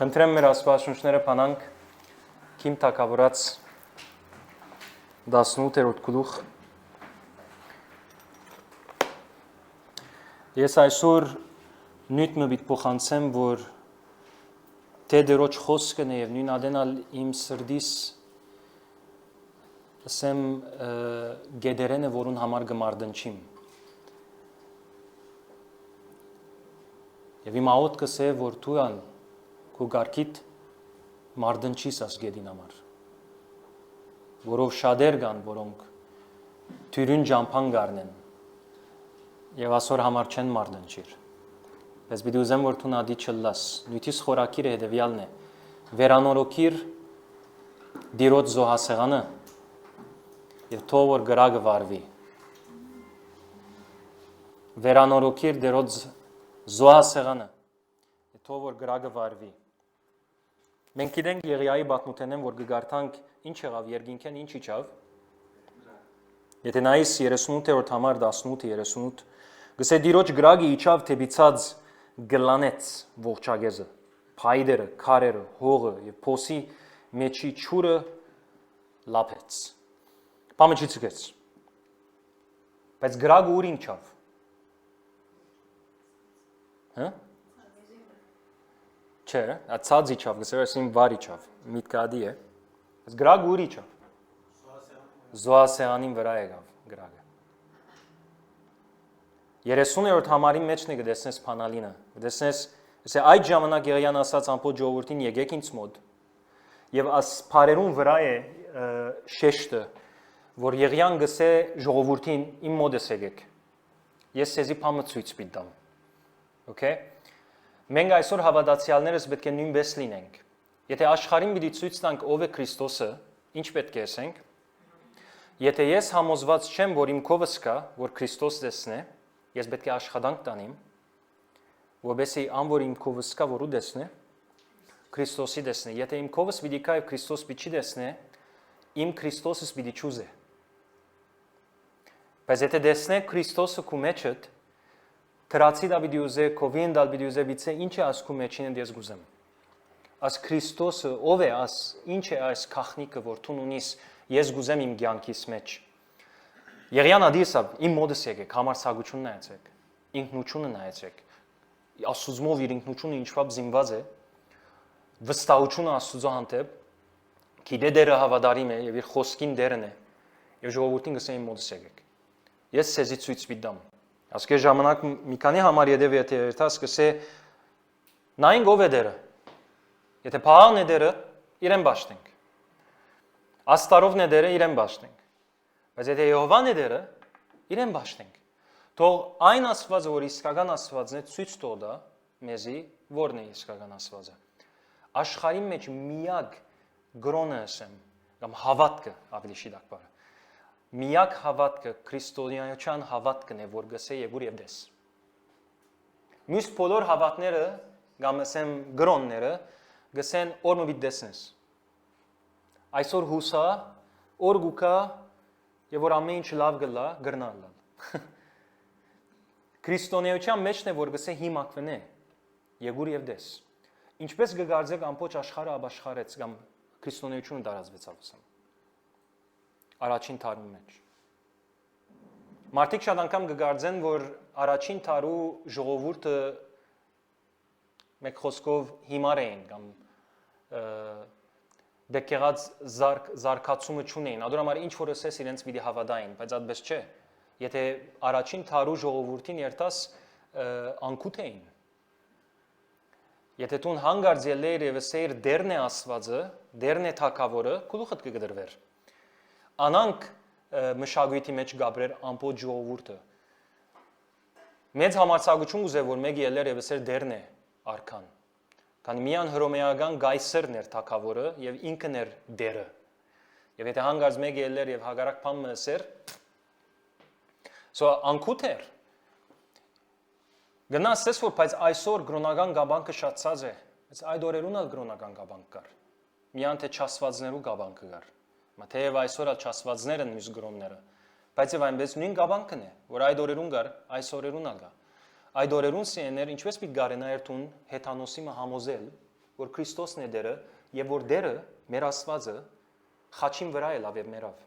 Խնդրեմ մեր աստվածաշունչները փանանք Քիմ թագավորաց 18-րդ գլուխ։ Ես այսօր նույն մտք փոխանցեմ, որ թե դերոջ խոսքն է եւ նույն ադենալ իմ սրդիս ասեմ գեդերենը որուն համար գմարդնչիմ։ Եվ իմ աղոթքս է, որ դու քո գարքիդ մարդնչիս աս գեդին համար, որով շատեր կան, որոնք թյուրին ջամփան գարնեն եւ ասոր համար չեն մարդնչիր։ Բայց պիտի ուզեմ, որ դու նադի չլաս։ Նույնիսկ խորակիրը հետեւյալն է. վերանորոգիր դիրոց զոհասեղանը եւ թող որ գրագը վարվի։ Վերանորոգիր դիրոց զոհասեղանը եւ թող որ գրագը վարվի։ Մենք գիտենք Եղիայի բացմունքներն, որ գգարտանք ինչ եղավ երկինքեն, ինչ իջավ։ Եթե նայես 38-րդ համար 18-38, գսե դիրոջ գրագը իջավ թեպիցած գլանեց ողջագեզը, փայդերը, քարերը, հողը եւ փոսի մեջի ճուրը լափեց։ Պամը չի ցկեց։ Բայց գրագը ուր իջավ։ Հա? Չէ, ացած իջավ, գսերս իմ վար իջավ, միտքադի է։ Բայց գրագը ուր իջավ։ Զոհասեղանին վրա եկավ գրագը։ 30-րդ համարի մեջն է գտեսնես փանալինը։ Գտեսնես, ասե այդ ժամանակ Եղիան ասաց ամբողջ ժողովրդին եկեք ինձ մոտ։ Եվ աս փարերուն վրա է շեշտը, որ Եղիան գսե ժողովրդին իմ մոտ եկեք։ Ես ցեզի փամը ցույց պիտամ։ Okay? Մենք այսօր հավատացյալներս պետք է նույնպես լինենք։ Եթե աշխարհին պիտի ցույց տանք ով է Քրիստոսը, ինչ պետք է ասենք։ Եթե ես համոզված չեմ, որ իմ կովս կա, որ Քրիստոս դեսնե, ես պետք է աշխատանք տանեմ, որովհետեւ ան որ իմ կովս կա, որ ու դեսնե, Քրիստոսի դեսնե։ Եթե իմ կովս պիտի կա եւ Քրիստոս պիտի դեսնե, իմ Քրիստոսս պիտի ճուզե։ Բայց եթե դեսնե Քրիստոսը քու մեջդ, Թրացի դավիդի ուզե, կովին դալբիդի ուզե, վիցե ինչ է ասկու մեջին են դես գուզեմ։ Աս Քրիստոսը ով է, աս ինչ է այս քախնիկը, որ թուն ունիս, ես գուզեմ իմ գյանքիս մեջ։ Եղիան ադիսավ, իմ մոդս եկեք, համարսագությունն նայեցեք, ինքնությունը նայեցեք, ասուզմով իր ինքնությունը ինչվապ զինված է, վստահությունը Աստծո հանդեպ, գիտե դերը հավատարիմ է եւ իր խոսքին դերն է, եւ ժողովրդին գսե իմ մոդս եկեք։ Ես ցեզի ցույց պիտամ։ Ասկե ժամանակ մի քանի համար յետև եթե երթաս կսե նայենք ով է դերը։ Եթե փաղն է դերը, իրեն բաշտենք։ Աստարովն է դերը, իրեն բաշտենք։ Բայց եթե Եհովան է դերը, իրեն բաշտենք։ Թող այն Աստվածը, որ իսկական Աստվածն է, ցույց տա մեզի, որն է իսկական Աստվածը։ Աշխարհի մեջ միակ գրոնը ասեմ, կամ հավատքը ավելի շիդակ բառը։ Միակ հավատքը քրիստոնեության հավատքն է, որ գսե եկուր եւ դես։ Մյուս բոլոր հավատները, կամ ասեմ գրոնները, գսեն օրը մի դեսնես։ Այսօր հուսա, օր գուկա եւ որ ամեն ինչ լավ գլա, գրնալ։ Քրիստոնեության մեջն է, որ գսե հիմակվն է, եկուր եւ դես։ Ինչպես գգարձեք ամբողջ աշխարհը ապաշխարեց, կամ քրիստոնեությունը տարածվեցավ ասեմ։ Առաջին տարում մեջ։ Մարդիկ շատ անգամ կգարձեն, որ առաջին տարու ժողովուրդը մեկ խոսքով հիմար էին կամ դեկեղած զարգացումը չունեին։ Ադոր համար ինչ որ ասես իրենց պիտի հավատային, բայց այդպես չէ։ Եթե առաջին տարու ժողովուրդին երթաս անկութ էին։ Եթե դու հանգարց ելեր եւ ասեիր դերն է Աստվածը, դերն է թագավորը, գլուխդ կգդրվեր։ Անանք մշակույթի մեջ գաբրեր ամբողջ ժողովուրդը։ Մեծ համարձակություն ուզե որ մեկ ելեր եւ ասեր դերն է արքան։ Քանի միան հռոմեական գայսերն էր թագավորը եւ ինքն էր դերը։ Եվ եթե հանգարց մեկ ելեր եւ հագարակ փամը ասեր, անկութ էր։ Գնացես որ բայց այսօր գրոնական գաբանկը շատացած է։ Բայց այդ օրերուն էլ գրոնական գաբանք կար։ Միան թե չասվածներու գաբանկը կար։ Թեև այսօր չասվածներ են մյուս գրոնները, բայց եւ այնպես նույն գաբանկն է, որ այդ օրերուն գար, այսօրերուն ալգա։ Այդ օրերուն սեներ ինչպես պիտի գարենա երթուն հեթանոսի մը համոզել, որ Քրիստոսն է դերը եւ որ դերը մեր Աստվածը խաչին վրա է լավ եւ մերավ։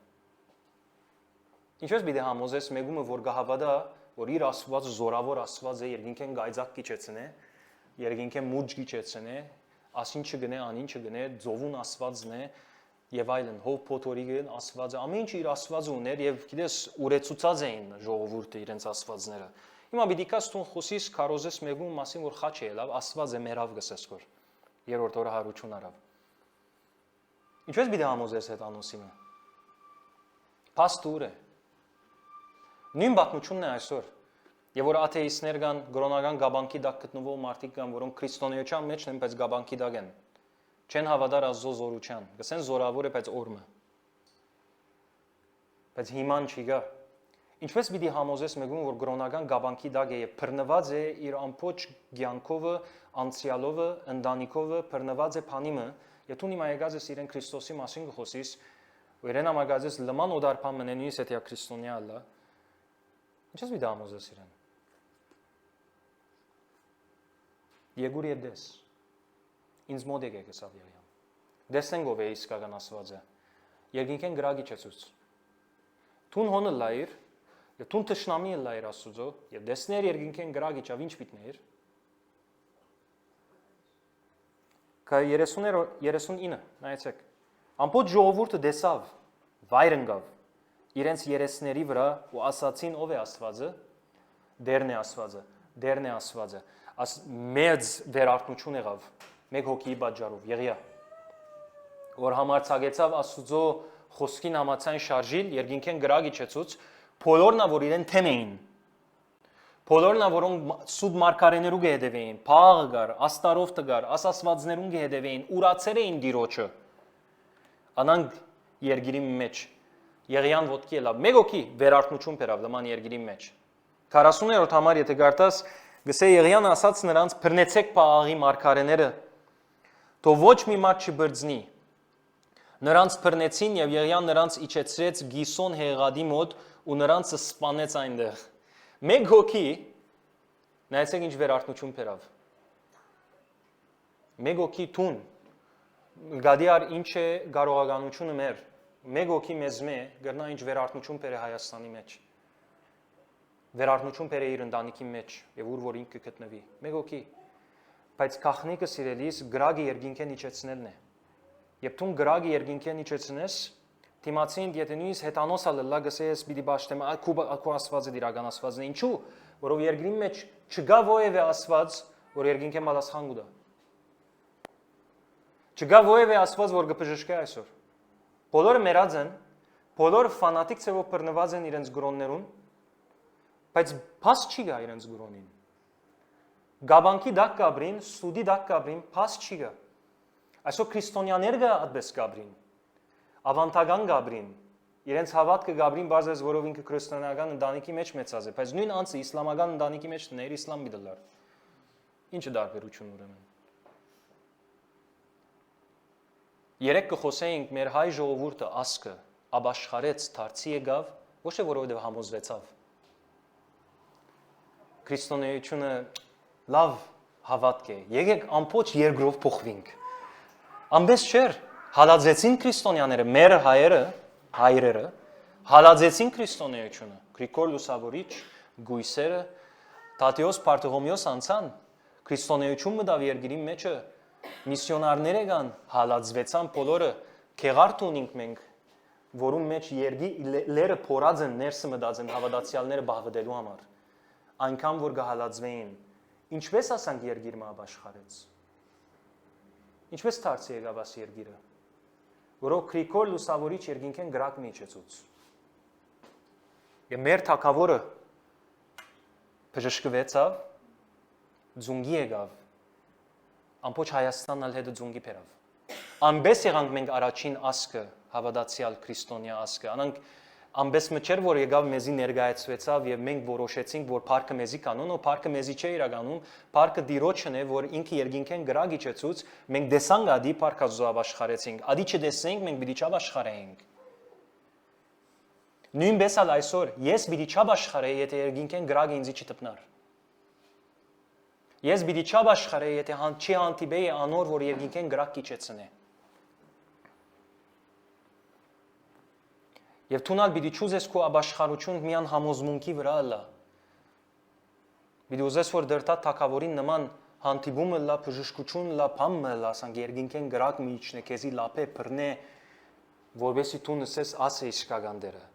Ինչպես պիտի համոզես մեկումը որ գահավադա որ իր Աստվածը զորավոր Աստված է երկինքեն գայծակ կիչեցնե, երկինքեն մուջ կիչեցնե, ասին չգնե, անին չգնե, ձովուն Աստվածն է եւ այլն, հով փոթորիկն Աստվածը, ամեն ինչ իր Աստվածը ուներ եւ գիտես ուրեցուցած էին ժողովուրդը իրենց Աստվածները։ Հիմա պիտի կաս տուն խոսիս քարոզես մեկում մասին որ խաչ է լավ, Աստված է մերավ գսես որ երրորդ օրը հարություն արավ։ Ինչպես պիտի համոզես այդ անոսինը։ Փաստուր է։ Նույն բացությունն է այսօր։ Եվ որ աթեիստներ կան, գրոնական գաբանքի դակ գտնվող մարդիկ կան, որոնք քրիստոնեության մեջ են, բայց գաբանքի դակ են։ Չեն հավատար Աստծո զորության։ Գսեն զորավոր է, բայց օրմը։ Բայց հիման չի գա։ Ինչպես պիտի համոզես մեկում, որ գրոնական գաբանքի դակ է եւ բռնված է իր ամբողջ ցանկովը, անցյալովը, ընտանիքովը, բռնված է փանիմը, եւ դու հիմա եկած ես իրեն Քրիստոսի մասին գխոսիս, ու իրեն ամագածես լման օդարփան մնենից եթե քրիստոնյա ալա։ Ինչպես պիտի համոզես իրեն։ Եկուր եւ դես։ Ինձ մոտ եկեք հեսավ եղիան։ Դեսնենք ով է իսկական Աստվածը։ Երկինքեն գրագի չեցուց։ Տուն հոնը լայր, եւ տուն տշնամի է լայր Աստուծո, եւ դեսներ երկինքեն գրագի չավ ինչ պիտներ։ Կա 39, նայեցեք։ Ամբողջ ժողովուրդը դեսավ, վայր ընկավ իրենց երեսների վրա ու ասացին ով է Աստվածը, դերն է Աստվածը, դերն է Աստվածը։ Մեծ վերարտություն եղավ մեկ հոգիի պատճառով եղիա որ համարցակեցավ Աստուծո խոսքին համացան շարժիլ երկինքեն գրագի չեցուց բոլորնա որ իրեն թեմ էին բոլորնա որոնք սուտ մարգարեներու գեհդեվեին փաղ գար աստարով տգար ասասվածներուն գեհդեվեին ուրացեր էին դիրոջը անանք երգիրի մեջ եղիան ոտքի էլա մեկ հոգի վերարտություն բերավ լման երգիրի մեջ 40-րդ համար եթե գարտաս գսե եղիան ասաց նրանց բռնեցեք փաղի մարգարեները թող ոչ մի մարդ չբրձնի նրանց բռնեցին եւ եղիան նրանց իջեցրեց գիսոն հեղադի մոտ ու նրանց սպանեց այնտեղ մեկ հոգի նայեցեք ինչ վերարտություն բերավ մեկ հոգի թուն գադիար ինչ է կարողականությունը մեր մեկ հոգի մեզ մե գրնա ինչ վերարտություն բերե Հայաստանի մեջ վերարտություն բերե իր ընտանիքի մեջ եւ ուր որ ինքը գտնվի մեկ հոգի բայց քախնիկը սիրելիս գրագի երկինքեն իջեցնելն է եւ դու գրագի երկինքեն իջեցնես թիմացին եթե նույնիսկ հետանոսա լլա գսես պիտի ճաշտեմ ակու Աստվածը դիրական Աստվածն է ինչու որով երկրի մեջ չգա ովևէ Աստված որ երկինքեն պատասխան գուտա չգա ովևէ Աստված որ կբժշկի այսօր բոլորը մերած են բոլորը ֆանատիկ ցեվով բռնված են իրենց գրոններուն բայց փաս չի գա իրենց գրոնին գաբանքի դակ կաբրին սուդի դակ կաբրին փաս չի գա այսօր քրիստոնյաները գա այդպես կաբրին ավանտական գաբրին իրենց հավատքը գաբրին բարձր որով ինքը քրիստոնեական ընտանիքի մեջ մեծած է բայց նույն անձը իսլամական ընտանիքի մեջ ներ իսլամ բիդլար ինչը դարբերություն ուրեմն երեք կխոսեինք մեր հայ ժողովուրդը ասկը աբաշխարեց դարձի եկավ ոչ թե որովհետև համոզվեցավ քրիստոնեությունը լավ հավատք է եկեք ամբողջ երկրով փոխվենք ամբես չէր հալածեցին քրիստոնյաները մեր հայրերը հալածեցին քրիստոնեությունը Գրիգոր Լուսավորիչ գույսերը Տատեոս Պարտողոմեոս անցան քրիստոնեություն մտավ երկրի մեջը միսիոնարներ եկան հալածվեցան բոլորը քեղարդ ունենք մենք որում մեջ երգի լերը փորած են ներսը մտած են հավատացյալները բաղվելու համար այնքան որ գահալածվեին ինչպես ասանք երգիրը աբաշխարեց ինչպես դարձի եկավ աս երգիրը որով Գրիգոր Լուսավորիչ երկինքեն գրակ միջեցուց եւ մեր թակավորը բժշկվեցավ ձունգի եկավ ամբողջ Հայաստանն ալ հետը ձունգի բերավ անբես եղանք մենք առաջին ասկը հավատացյալ քրիստոնյա ասկը անանք անբես մչեր որ եկավ մեզի ներկայացվեցավ եւ մենք որոշեցինք որ парքը մեզի կանոն ու парքը մեզի չէ իրականում парքը դիրոջն է որ ինքը երկինքեն գրագի չեցուց մենք դեսանք ադի парքազո աբաշխարեցինք ադի չդեսենք մենք պիտի չաբաշխարենք նույնպես ալ այսօր ես պիտի չաբաշխարեի եթե երկինքեն գրագը ինձի չտպնար Ես պիտի չաշխարհեի, եթե չի հանդիպեի անոր, որ երկինքեն գրակ կիչեցնե։ Եվ թունալ պիտի չուզես քո ապաշխարություն միան համոզմունքի վրա լա։ Պիտի ուզես որ դրտա թակավորին նման հանդիպումը լա, բժշկություն լա, բամը լա, ասենք երկինքեն գրակ մի իջնե, քեզի լապե բռնե, որովհետեւ դու նսես ասե իսկական դերը։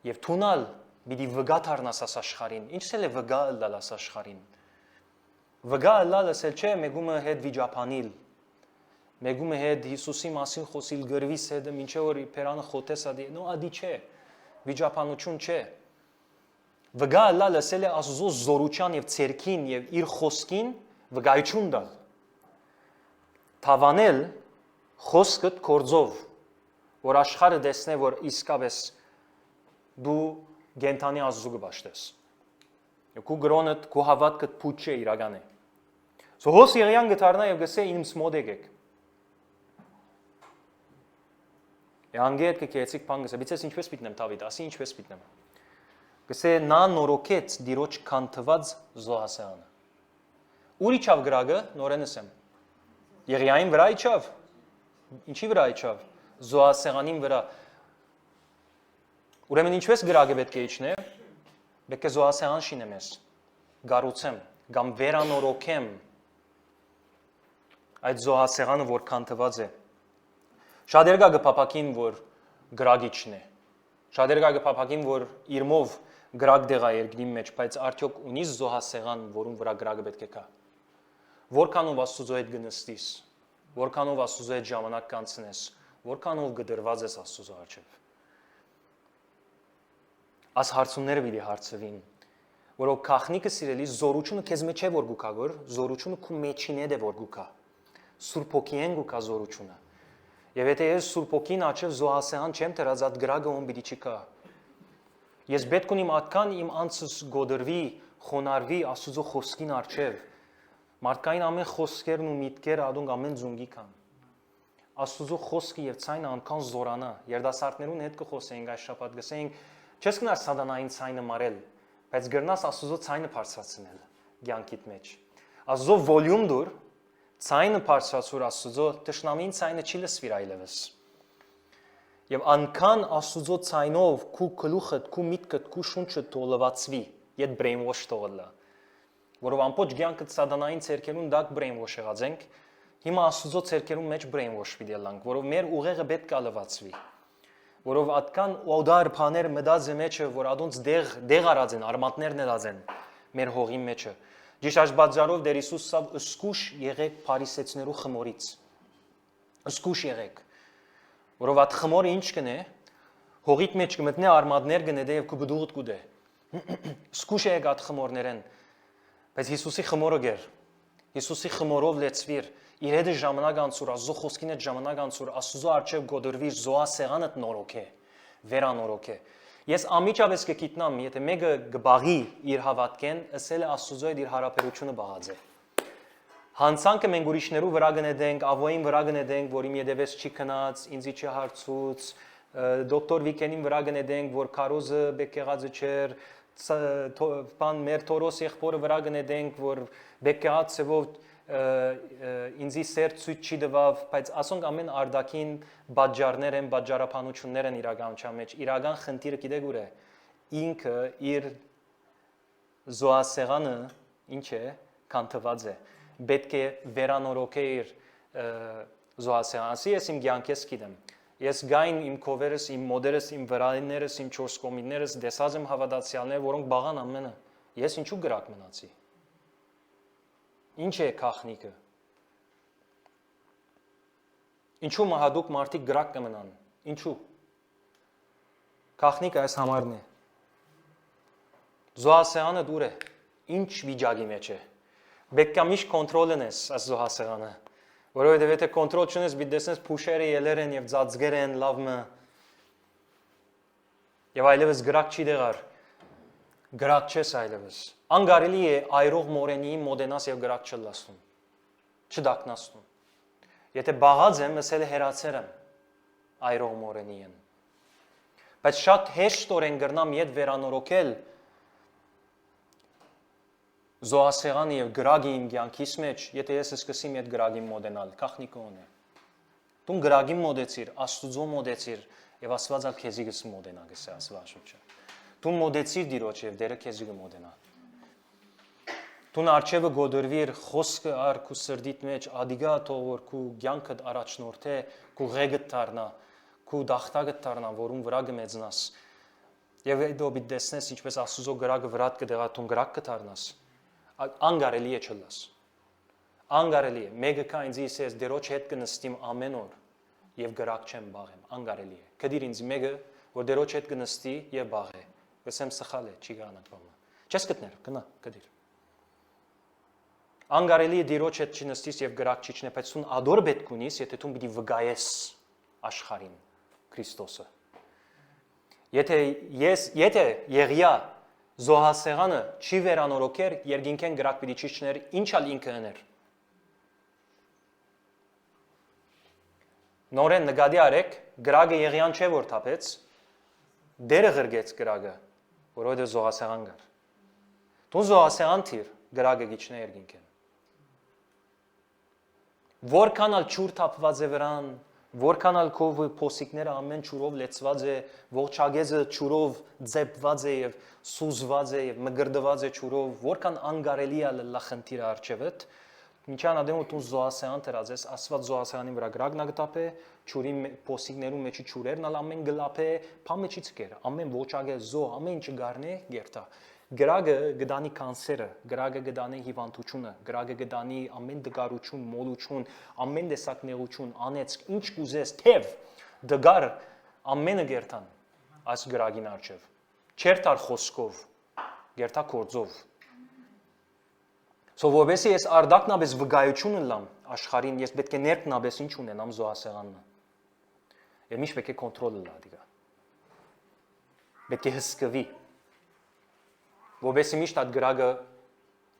Եվ թունալ պիտի վգա դառնաս աս աշխարհին։ Ինչ էլ է վգա լալ աս աշխարհին։ Վգա լալը սել չէ մեգումը հետ վիճապանիլ։ Մեգումը հետ Հիսուսի մասին խոսիլ գրվիս հետ ինչե որ Պերանը խոտես ադի, նո ադի չէ։ Վիճապանություն չէ։ Վգա լալը սել է Աստծո զորության եւ ցերքին եւ իր խոսքին վգայություն տալ։ Թավանել խոսքդ կորձով, որ աշխարհը տեսնե, որ իսկապես դու գենթանի Աստծո գբաշտես։ Եվ քու գրոնդ, քու հավատքդ փուչ չէ իրական է։ Սոհոս Եղիան գտարնա եւ գսե ինձ մոտ եկեք։ Անգետ կեցիկ բան գսե, բիցես ինչպես պիտնեմ Դավիթ, ասի ինչպես պիտնեմ։ Գսե նա նորոքեց դիրոջ քանթված զոհասեղանը։ Ուր իջավ գրագը, նորենս եմ։ Եղիային վրա իջավ։ Ինչի վրա իջավ։ Զոհասեղանին վրա։ Ուրեմն ինչպես գրագը պետք է իջնե։ Պետք է զոհասեղան շինեմ ես։ Գառուցեմ, կամ վերանորոքեմ այդ զոհասեղանը, որ քանթված է։ Շատեր կա գփափակին, որ գրագիչն է։ Շատեր կա գփափակին, որ իրմով գրագ դեղա երկրի մեջ, բայց արդյոք ունի զոհասեղան, որում վրա գրագը պետք է կա։ Որքանով Աստծո հետ գնստիս, որքանով Աստծո հետ ժամանակ կանցնես, որքանով գդրված ես Աստծո առջև։ Աս հարցումները պիտի հարցվին, որով քախնիկը սիրելի զորությունը քեզ մեջ է որ գուկա, որ զորությունը քու մեջին է որ գուկա։ Սուրբ Հոգին գուկա զորությունը։ Եվ եթե ես Սուրբ Հոգին աչև զոհասեղան չեմ դրած այդ գրագը ում պիտի չկա։ Ես պետք ունիմ ատկան իմ անցս գոդրվի, խոնարհվի Աստծո խոսքին առջև։ Մարդկային ամեն խոսքերն ու միտքերը ադոնք ամեն զունգի կան։ Աստծո խոսքը եւ ցայնը անկան զորանա։ Երդասարտներուն հետ կխոսեինք այս շաբաթ, գսեինք, չես գնաս սատանային ցայնը մարել, բայց գրնաս Աստծո ցայնը բարձրացնել ցանկիտ մեջ։ Աստծո վոլյում դուր ցայնը բարձրացուր Աստծո, տշնամին ցայնը չի լսվիր այլևս։ Եվ անկան Աստծո ցայնով քու գլուխդ, քու միտքդ, քու շունչը թողլվածվի, իդ brainwash թողլա։ Որով ամբողջ ցանկը սատանային ցերկերուն դակ brainwash եղած ենք, հիմա Աստծո ցերկերուն մեջ brainwash պիտի լանք, որով մեր ուղեղը պետք է լվացվի։ Որով ատկան օդար բաներ մտածի մեջը, որ ադոնց դեղ արած են, արմատներն ելած են մեր հողի մեջը։ Ճիշտ այս բաժարով Տեր Հիսուս սավ ըսկուշ եղեք փարիսեցներու խմորից։ Ըսկուշ եղեք։ Որով այդ խմորը ինչ կնե, հողիդ մեջ կմտնե արմատներ կնե եւ քու բդուղդ կուդե։ Ըսկուշ եղեք այդ խմորներեն։ Բայց Հիսուսի խմորը գեր։ Հիսուսի խմորով լեցվիր, իր հետ ժամանակ անցուր, Աստծո խոսքին հետ ժամանակ անցուր, Աստծո առջև գոդրվիր, զոհասեղանդ նորոք է, վերանորոք է։ Ես ամիջապես կգիտնամ, եթե մեկը գբաղի իր հավատքեն, ասել է Աստծո հետ իր հարաբերությունը բաղած է։ Հանցանքը մենք ուրիշներու վրա գնենք, ավոյին վրա գնենք, որ իմ յետևես չի քնած, ինձի չի հարցուց, դոկտոր Վիկենին վրա գնենք, որ քարոզը բեկեղածը չէր, բան մեր Թորոս եղբորը վրա գնենք, որ բեկեղածով ինձի սեր ցույց չի տվավ, բայց ասոնք ամեն արդակին բաժարներ են, բաժարապանություններ են իրականության մեջ։ Իրական խնդիրը գիտեք ուր է։ Ինքը իր զոհասեղանը ինչ է, քանթված է։ Պետք է վերանորոգե իր զոհասեղանը։ Ասի ես իմ ցանկես գիտեմ։ Ես գային իմ կովերս, իմ մոդերս, իմ վրայիններս, իմ չորս կոմիներս, դեսած եմ հավատացյալներ, որոնք բաղան ամենը։ Ես ինչու գրակ մնացի։ Ինչ է քախնիկը։ Ինչու մահադուկ մարդիկ գրակ կմնան։ Ինչու։ Քախնիկը այս համարն է։ Զոհասեղանը դուր է։ Ինչ վիճակի մեջ է։ Պետք է միշտ կոնտրոլն ես այս զոհասեղանը։ Որովհետև եթե կոնտրոլ չունես, պիտի տեսնես փուշերը ելեր են եւ ծածկեր են լավը։ Եվ այլևս գրակ չի դեղար։ Գրակ չես այլևս։ Անգարելի է այրող մորենի մոդենաս եւ գրակ չլասնում։ Չդակնասնում։ Եթե բաղած եմ, ասել է հերացեր եմ այրող մորենի են։ Բայց շատ հեշտորեն գրնամ իդ վերանորոգել զոհասեղանը եւ գրագի իմ կյանքիս մեջ, եթե ես սկսեմ այդ գրագին մոդենալ, քախնիկոն է։ Դու գրագին մոդեցիր, Աստուծո մոդեցիր եւ Աստվածը քեզի գս մոդենա գսե Աստվածը։ Դու մոդեցիր Տիրոջ եւ Տերը քեզի կմոդենա։ Դու արջևը գոդրվիր խոսքը ար քու սրդիտ մեջ ադիգա թողոր քու կյանքդ առաջնորդե քու ղեգդ դառնա քու դախտագդ դառնա որում վրա գմեծնաս եւ դու բիտ դեսնես ինչպես Աստուծո գրագը վրատ կդեղա դու գրակ կդառնաս անգարելի է չլաս անգարելի է մեկը կա ինձ իսես դերոջ հետ կնստիմ ամեն օր եւ գրակ չեմ բաղեմ անգարելի է կդիր ինձ մեկը որ դերոջ հետ կնստի եւ բաղե գսեմ սխալ է չի գանակվամա չես գտներ գնա կդիր անգարելի է դիրոջ հետ չնստիս եւ գրակ չիջնե բայց ուն ադոր պետք ունիս եթե դու պիտի վգայես աշխարհին Քրիստոսը եթե Եղիա զոհասեղանը չի վերանորոգեր երկինքեն գրակ պիտի չիջներ ինչալ ինքը հներ նորեն նկատի արեք գրագը Եղիան չէ որ թափեց դերը ղրգեց գրագը որովհետեւ զոհասեղան կար դու զոհասեղան թիր գրագը գիչնե երկինքեն Որքան ալ ճուր թափված է վրան, որքան ալ քով փոսիկները ամեն ճուրով լեցված է, ողջագեզը ճուրով ձեպված է եւ սուզված է եւ մգրդված է ճուրով, որքան անգարելի է լախնդիր արջևդ, ինչան ադեմ ու զոհասեան դրածես, Աստված զոհասեանի վրա գրագնա գտապե, ճուրի փոսիկներու մեջի ճուրերն ալ ամեն գլապե, փամեջի ցկեր, ամեն ողջագեզ զոհ, ամեն ինչ գարնե գերտա Գրագը գդանի կանսերը, գրագը գդանի հիվանդությունը, գրագը գդանի ամեն դգարություն, մոլություն, ամեն տեսակ նեղություն, անեծք, ինչ կուզես, թև, դգար, ամենը գերտան այս գրագին արջև։ Չեր տար խոսքով, գերտա կործով։ Սովորվեսի ես արդակնաբես վգայություն լամ աշխարհին, ես պետք է ներքնաբես ինչ ունենամ զոհասեղանը։ Եվ միշտ պետք է կոնտրոլը լա դիգա։ Պետք է հսկվի։ Որովհետեւ միշտ այդ գրագը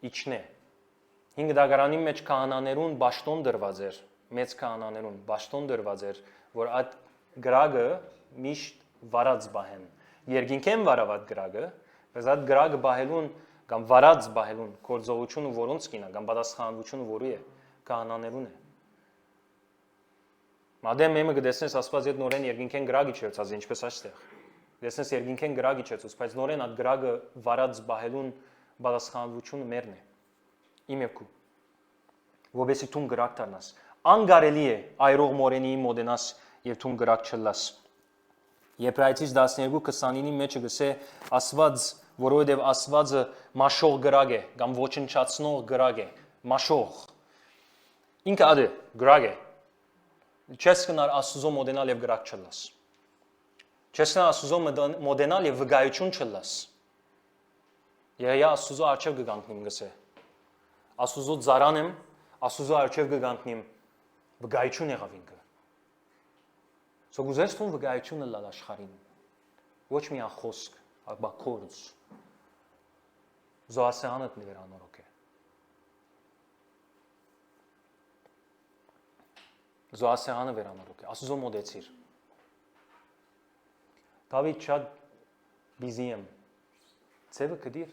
իջնե։ 5 դագարանի մեջ քահանաներուն ճաշտոն դրված էր, մեծ քահանաներուն ճաշտոն դրված էր, որ այդ գրագը միշտ վարած բահեն։ Երկինքեն վարավ այդ գրագը, բայց այդ գրագը բահելուն կամ վարած բահելուն կորձողությունը որոնց կինա, կամ պատասխանատվությունը որի է, քահանաներուն է։ Մադեմ մեմը գտեսնես Աստված այդ նորեն երկինքեն գրագ իջեցած, ինչպես այստեղ։ Դեսնես երկինքեն գրագ իջեցուց, բայց նորեն այդ գրագը վարած բահելուն պատասխանատվությունը մերն է։ Իմ եւ քու։ Որովհետեւ դու գրակ դառնաս։ Անգարելի է այրող մորենի մոդենաս եւ դու գրակ չլաս։ Եբրայեցիս 12:29-ի մեջ գսե Աստված, որովհետեւ Աստվածը մաշող գրակ է, կամ ոչնչացնող գրակ է, մաշող։ Ինքը ադե գրակ է։ Չես կնար Աստուծո մոդենալ եւ գրակ չլաս։ Չես կնար Աստուծո մոդենալ եւ վգայություն չլաս։ Եհ Աստուծո արչեւ կգանքնիմ գսե։ Աստուծո ծառանեմ, Աստուծո արչեւ կգանքնիմ վգայություն եղավ ինքը։ Սոգուզես տուն վգայությունը լալ աշխարհին։ Ոչ միայն խոսք, այլ կորձ։ Զոհասեանդ նվերանորոք է։ Զոհասեանը վերանորոք է։ Աստուծո մոդեցիր։ Դավիթ շատ բիզի եմ։ Ցևը կդիր։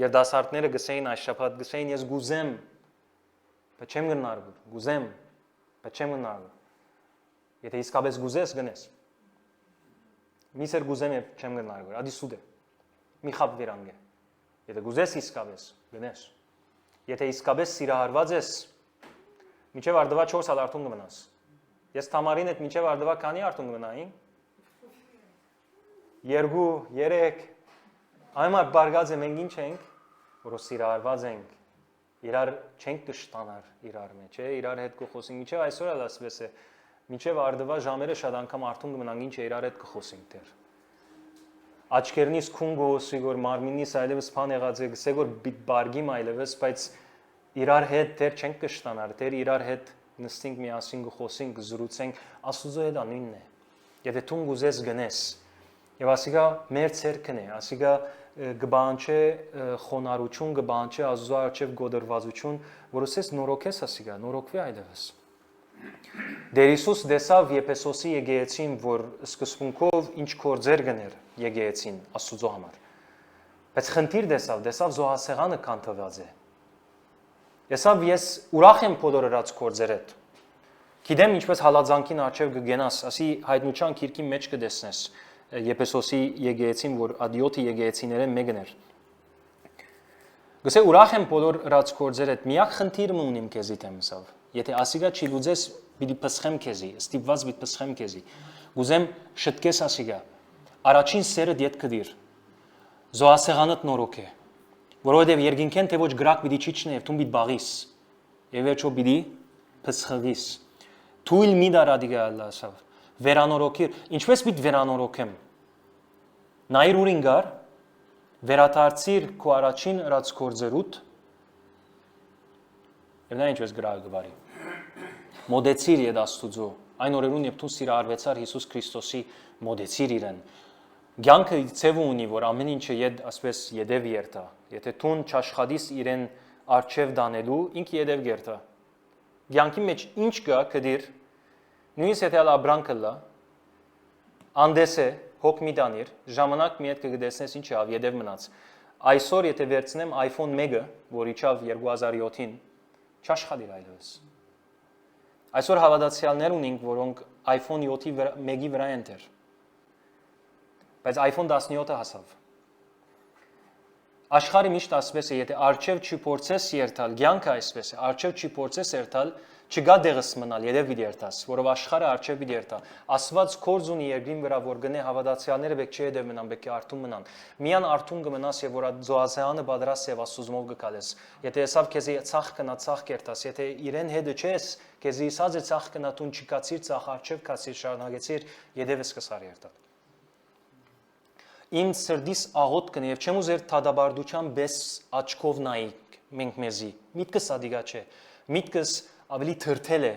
Եվ դասարտները գսեին այս շաբաթ գսեին ես գուզեմ, բայց չեմ գնարու, գուզեմ, բայց չեմ գնարու։ Եթե իսկապես գուզես գնես։ Միսեր գուզեմ եւ չեմ գնարու, ադի սուդ է։ Մի խապ վերանգե։ Եթե գուզես իսկապես գնես։ Եթե իսկապես սիրահարված ես, մինչև արդվա 4 հատ արդյուն կմնաս։ Ես Թամարին հետ մինչև արդվա քանի արդյուն կմնային։ 2, 3 Այմար բարգած է մենք ինչ ենք, որ սիրահարված ենք, իրար չենք կշտանար իրար մեջ, իրար հետ կխոսենք, մինչև այսօր էլ ասվես է, մինչև արդվա ժամերը շատ անգամ արդյուն կմնանք, ինչ է իրար հետ կխոսենք դեր։ Աչքերնից քուն գոսի, որ մարմինիս այլևս փան եղած է, գսե որ բարգիմ այլևս, բայց իրար հետ դեր չենք կշտանար, դեր իրար հետ նստենք միասին կխոսենք, զրուցենք, Աստուծո հետ անունն է։ Եթե դու գուզես գնես, եւ ասիգա մեր ցերքն է, ասիգա գբանչե խոնարհություն, գբանչե Աստուծո արչեւ գոդրվածություն, որովհետեւ նորոքես ասիգա, նորոքվի այլևս։ Դեր Հիսուս դեսավ Եփեսոսի եկեղեցին, որ սկզբունքով ինչ կորձեր գներ եկեղեցին Աստուծո համար։ Բայց խնդիր դեսավ զոհասեղանը կանթված է։ Ես ուրախ եմ բոլոր հրած գործեր հետ։ Գիտեմ ինչպես հալածանքին արչև կգենաս, ասի հայտնության քիրքի մեջ կդեսնես Եփեսոսի եկեղեցին, որ ադիոթի եկեղեցիներեն մեկն էր։ Գսե ուրախ եմ բոլոր հրած գործեր հետ, միակ խնդիրը ունիմ քեզի թեմսավ։ Եթե ասիգա չի լուծես, պիտի պսխեմ քեզի, ստիպված պիտի պսխեմ քեզի։ Գուզեմ շտկես ասիգա։ Առաջին սերը դիետ կդիր։ Զոհասեղանդ նորոք է։ Որովհետև երկինքեն թե ոչ գրակ պիտի չիջնե, եւ դու պիտի բաղիս։ Եվ վերջո պիտի պսխղիս։ Թույլ մի դարադիգա Ալլահ, վերանորոգիր, ինչպես պիտի վերանորոգեմ։ Նայր ուրին գար, վերադարձիր քո առաջին ըրած գործերուդ, եւ նա ինչպես գրահը գվարի։ Մոդեցիր իդ Աստուծո, այն օրերուն երբ դու սիրարվեցար Հիսուս Քրիստոսի մոդեցիր իրեն։ Գյանքը ցև ունի, որ ամեն ինչը իդ ասպես յետև երթա։ Եթե դու չաշխատիս իրեն արչև դանելու, ինքը յետև գերտա։ Գյանքի մեջ ինչ կա կդիր, նույնիսկ եթե Աբրամը լա, անդես է, հոգ մի դանիր, ժամանակ մի հետ կգտեսնես ինչ ավ յետև մնաց։ Այսօր եթե վերցնեմ iPhone 1-ը, որ իջավ 2007-ին, չաշխատիր այլևս։ Այսօր հավատացյալներ ունենք, որոնք iPhone 7-ի 1-ի վրա են դեր։ Բայց iPhone 17-ը հասավ։ Աշխարհի միշտ ասպես է, եթե արչև չի փորձես երթալ, ցանկը այսպես է, արչև չի փորձես երթալ, չգա դեղս մնալ, երև պիտի երթաս, որով աշխարհը արչև պիտի երթա։ Աստված կորձ ունի երկրին վրա, որ գնե հավատացյալները բեք չի դեր մնան, բեք արթուն մնան։ Միան արթուն կմնաս եւ որ զոհասեղանը պատրաստ եւ Աստուծմով կգալես։ Եթե հեսավ քեզի ցախ կնա ցախ կերտաս, եթե իրեն հետը չես, քեզի իսած է ցախ կնա տուն չկացիր ցախ արչև կացիր շարունակեցիր, յետևս կսար երթալ։ Իմ սրդիս աղոտ կնե եւ չեմ ուզեր թադաբարդության բես աչքով նայիկ մենք մեզի միտքս ադիգա չէ միտքս ավելի թրթել է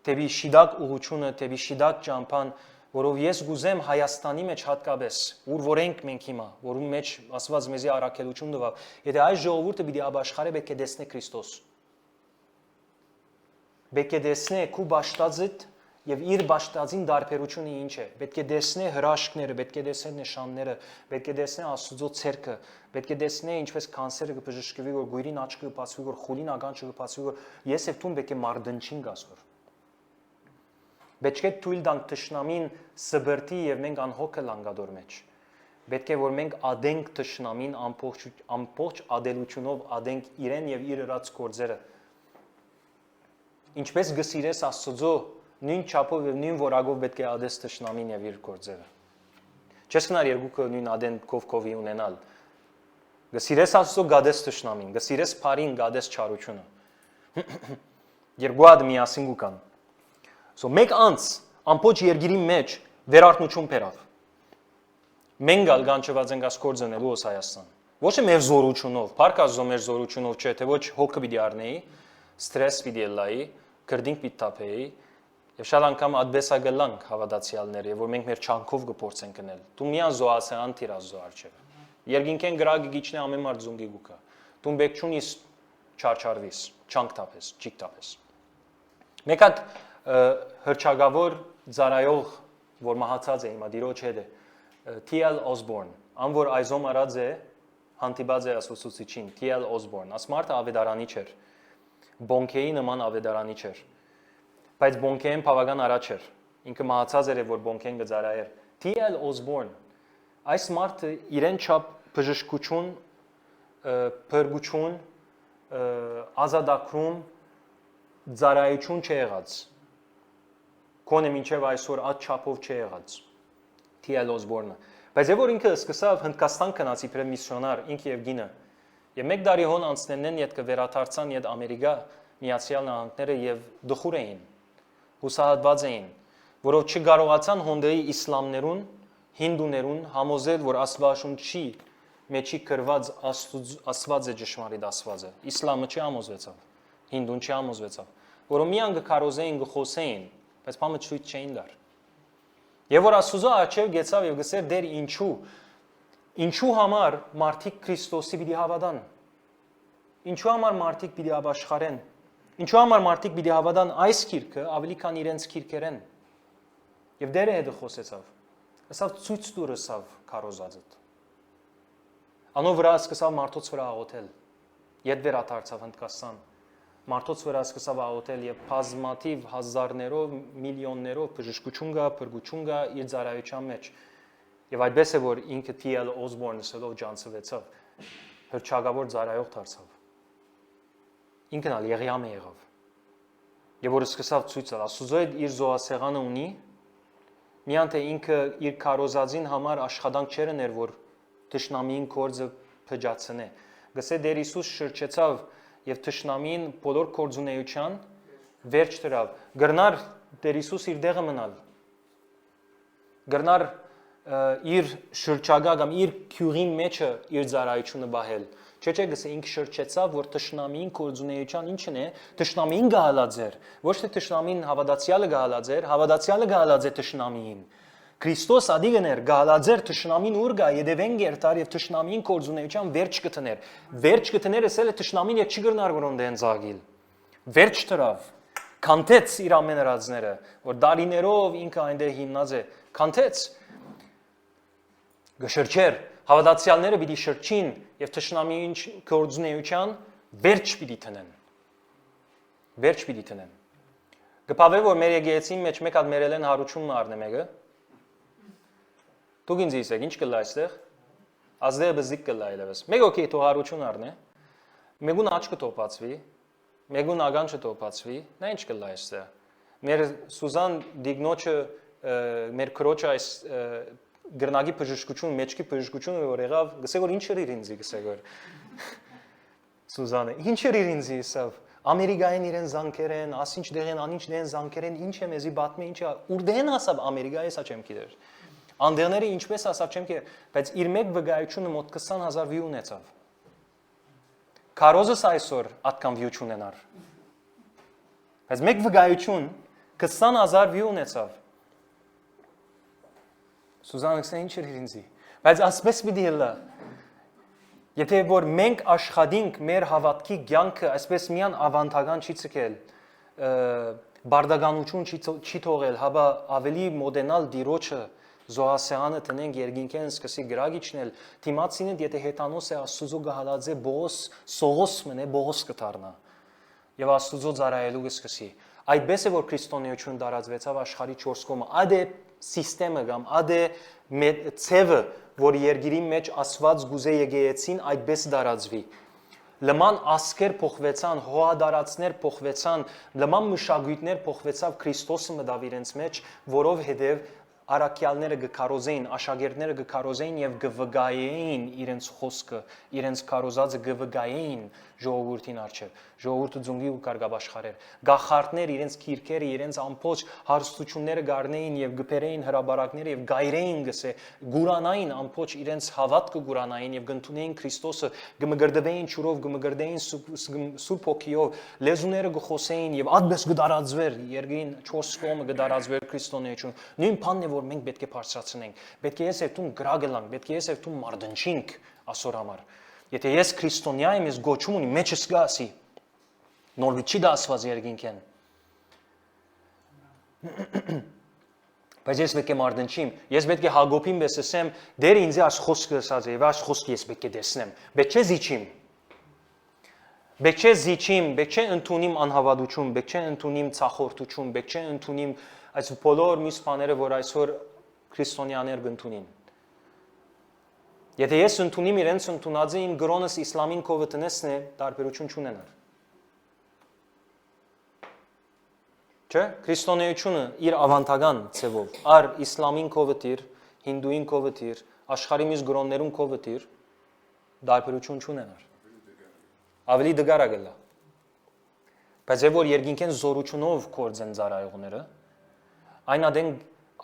դեպի շիդակ ուղությունը դեպի շիդակ ճամփան որով ես գուզեմ Հայաստանի մեջ հատկապես ուր որ ենք մենք հիմա որում մեջ ասված մեզի առաքելություն տվավ եթե այս ժողովուրդը պիտի աբաշխարե բեկե դեսնե Քրիստոս բեկե դեսնե քու բաշտածիդ Եվ իր բաշտածին դարբերությունը ինչ է։ Պետք է տեսնե հրաշքները, պետք է տեսնե նշանները, պետք է տեսնե Աստուծո ցերկը, պետք է տեսնե ինչպես կանսերը կբժշկվի, որ գույրին աչքը կբացվի, որ խուլին ականջը կբացվի, որ ես եւ դու պետք է մարդնչին գասոր։ Պետք է թույլ տանք թշնամին սբրտի եւ մենք անհոգը լանգադոր մեջ։ Պետք է որ մենք ադենք թշնամին ամբողջ ադելությունով ադենք իրեն եւ իր ըրած գործերը։ Ինչպես գսիրես Աստուծո նույն չափով եւ նույն որակով պետք է ադես թշնամին եւ իր գործերը։ Չես գնար երկուքը նույն ադենքով կովի ունենալ։ Գսիրես Աստծո գադես թշնամին, գսիրես փարին գադես չարությունը։ Երկու հատ միասին կան։ So մեկ անց ամբողջ երկիրի մեջ վերարտնություն բերավ։ Մենք ալ գանչված ենք աս կորձնելու ոս Հայաստան։ Ոչ է մեր զորությունով, փարկազո մեր զորությունով չէ, թե ոչ հոգը պիտի առնեի, ստրես պիտի լայի, կրդինք պիտի տապեի։ Եվ շատ անգամ ադբեսագլանք հավատացյալներ, եւ որ մենք մեր չանքով կփորձենք գնել։ Դու միան զոհասեղան տիրած զո արչեւ։ Երկինքեն գրագի գիչնե ամեն մարդ զունգի գուկա։ Դու բեք չունիս չարչարվիս, չանք տապես, ճիկ տապես։ Մեկ հատ հրճագավոր ծարայող, որ մահացած է հիմա դիրոջ հետ է, T.L. Osborne, ան որ այզոմ արած է, հանդիպած է ասուսուցիչին, T.L. Osborne, աս մարդը ավետարանիչ էր, բոնքեի նման ավետարանիչ էր, բայց բոնքեին բավական առաջ էր, ինքը մահացած էր, որ բոնքեն գծարայեր, T.L. Osborne, այս մարդը իրեն չափ բժշկություն, փրկություն, ազատագրում, ծարայություն չի եղած, կոնե մինչև այսօր այդ չափով չի եղած, T.L. Osborne-ը, բայց որ ինքը սկսավ Հնդկաստան գնաց իբրև միսիոնար, ինքը եւ գինը, եւ մեկ տարի հոն անցնենեն իդ կվերաթարցան իդ Ամերիկա, Միացյալ Նահանգները եւ դխուր էին, հուսահատված էին, որով չկարողացան հոնդեի իսլամներուն, հինդուներուն համոզել, որ Աստվածաշունչի մեջի գրված Աստված է ճշմարիտ Աստվածը, իսլամը չի համոզվեցավ, հինդուն չի համոզվեցավ, որով միան կկարոզեին, կխոսեին, բայց բամը ցույց չէին դար։ Եվ որ Աստուծո աչև գեցավ եւ գսեր դեր ինչու համար մարդիկ Քրիստոսի պիտի հավատան։ Ինչու համար մարդիկ պիտի ապաշխարեն։ Ինչու համար մարդիկ պիտի հավատան այս քիրքը ավելի քան իրենց քիրքերեն։ Եվ դերը հետը խոսեցավ։ Ասավ ցույց տուրսավ քարոզածդ։ Անով վրա սկսավ մարդոց վրա աղոթել։ Ետ վերադարձավ Հնդկաստան։ Մարդոց վրա սկսավ աղոթել եւ բազմաթիվ հազարներով, միլիոններով բժշկություն գա, փրկություն գա իր ծառայության մեջ։ Եվ այդպես է որ ինքը T.L. Osborne սելով ջանցվեցավ, հրճագավոր ծառայող դարձավ։ Ինքն ալ Եղիամ եղավ։ Եվ որ սկսավ ցույց տալ, Աստուծո իր զոհասեղանը ունի, միայն թե ինքը իր քարոզածին համար աշխատանք չեր ներ, որ թշնամին կորձը փճացնե։ Գսե Տեր Հիսուս շրջեցավ եւ թշնամին բոլոր կորձունեության վերջ դրավ։ Գրնար Տեր Հիսուս իր դեղը մնալ։ Գրնար իր շրջագա կամ իր քյուրի մեջը իր ծառայությունը բահել։ Չէ, գսե ինքը շրջեցավ, որ թշնամին կորձունեության ինչն է, թշնամին գահալաձեր, ոչ թե թշնամին հավատացյալը գահալաձեր, հավատացյալը գահալաձե թշնամին։ Քրիստոս ադիգներ գահալաձեր թշնամին ուր գա, յետևեն գերտար եւ թշնամին կորձունեության վերջ կտներ։ Վերջ կտներ էսել է թշնամին եւ չի գրնար որոն դեն զագիլ։ Վերջ դրավ։ Քանթեց իր ամեն հրածները, որ դարիներով ինքը այնտեղ հիմնած է, քանթեց։ Գշրջեր հավատացյալները պիտի շրջին եւ թշնամին կորձունեության վերջ պիտի տնեն։ Վերջ պիտի տնեն։ Գպավե որ մեր եկեղեցին մեջ մեկ հատ մերել են հարություն առնե մեկը։ Դուք ինձ իսեք, ինչ կլա այստեղ։ Ազդե բզիկ կլա այլևս։ Մեկ օքեյ թող հարություն առնե։ Մեկուն աչքը տոպացվի, մեկուն ագանջը տոպացվի, նա ինչ կլա այստեղ։ Մեր Սուզան Դիգնոչը մեր քրոջը այս գրնագի բժշկություն, մեջքի բժշկությունը որ եղավ, գսե որ ինչ էր իր ինձի, գսե որ Սուզանը, ինչ էր իր ինձի իսավ։ Ամերիկայեն իրեն զանգեր են, ասինչ դեղեն, անինչ դեն զանգեր են, ինչ է մեզի բատմե, ինչ է, ուր դեն ասավ Ամերիկայից հա չեմ գիտեր։ Անդերները ինչպես ասավ չեմ գիտեր, բայց իր մեկ վգայությունը մոտ 20000 վի ունեցավ։ Քարոզս այսօր ատկան վի չունենար։ Բայց մեկ վգայություն 20000 վի ունեցավ։ Սուզանը գսե ինչ էր իր ինձի։ Բայց ասպես պիտի ելա։ Եթե որ մենք աշխատենք մեր հավատքի կյանքը այսպես միան ավանդական չի ցկել, բարդականություն չի թողել, հաբա ավելի մոդենալ դիրոջը զոհասեղանը տնենք երկինքեն սկսի գրագիչնել, դիմացինը եթե հետանոս է Աստուծո գահալաձե Բողոս, Սողոս մնե Բողոս կդառնա։ Եվ Աստուծո ծառայելու կսկսի։ Այդպես է որ քրիստոնեություն դարածվեցավ աշխարհի 4 կողմը։ Ադե սիստեմը կամ ադե ցևը, որ երգիրի մեջ ասված գուզե եկեղեցին այդպես դարածվի։ Լման ասկեր փոխվեցան, հոադարացներ փոխվեցան, լման մշակույթներ փոխվեցավ Քրիստոսը մտավ իրենց մեջ, որով հետև արաքյալները գկարոզեին, աշակերտները գկարոզեին եւ գվգայեին իրենց խոսքը, իրենց կարոզածը գվգայեին ժողովրդին արչեւ։ Ժողովուրդը ձունգի ու կարգաբաշխարեր։ Գախարտներ իրենց քիրքերը, իրենց ամբողջ հարստությունները գառնեին եւ գբերեին հրաբարակները եւ գայրեին գսե, գուրանային ամբողջ իրենց հավատքը գուրանային եւ գտնունեին Քրիստոսը, գմգրդվեին ճուրով, գմգրդեին սուրբ հոգիով, լեզուները գխոսեին եւ ադպես գդարածվեր, երգին 4 կողմը գդարածվեր քրիստոնեություն։ Նույն բանն է որ մենք պետք է բարձրացնենք։ Պետք է ես երթուն գրագելանք, պետք է ես երթուն մարդնչինք ասոր համար։ Եթե ես քրիստոնյա եմ, ես գոչում ունի մեջս գասի։ Նորվի չի դասված երկինքեն։ Բայց ես պետք է մարդնչիմ, ես պետք է Հակոբին պես ասեմ, դեր ինձ այս խոսքը ասած է, եւ այս խոսքը ես պետք է տեսնեմ։ Պետք չէ զիջիմ։ Պետք չէ զիջիմ, պետք չէ ընդունիմ անհավատություն, պետք չէ ընդունիմ ցախորտություն, պետք չէ ընդունիմ այս բոլոր մյուս բաները, որ այսօր քրիստոնյաներ կընդունին։ Եթե ես ընդունիմ իրենց ընդունածը իմ գրոնս իսլամին կովը տնեսն է, տարբերություն չունենար։ Չէ, քրիստոնեությունը իր ավանդական ցևով, ար իսլամին կովտիր, հինդուին կովտիր, աշխարհի մյուս գրոններուն կովտիր, տարբերություն չունենար։ Ավելի դգարա գլա։ Բայց որ երկինքեն զորությունով կորձեն ծառայողները, այն ադեն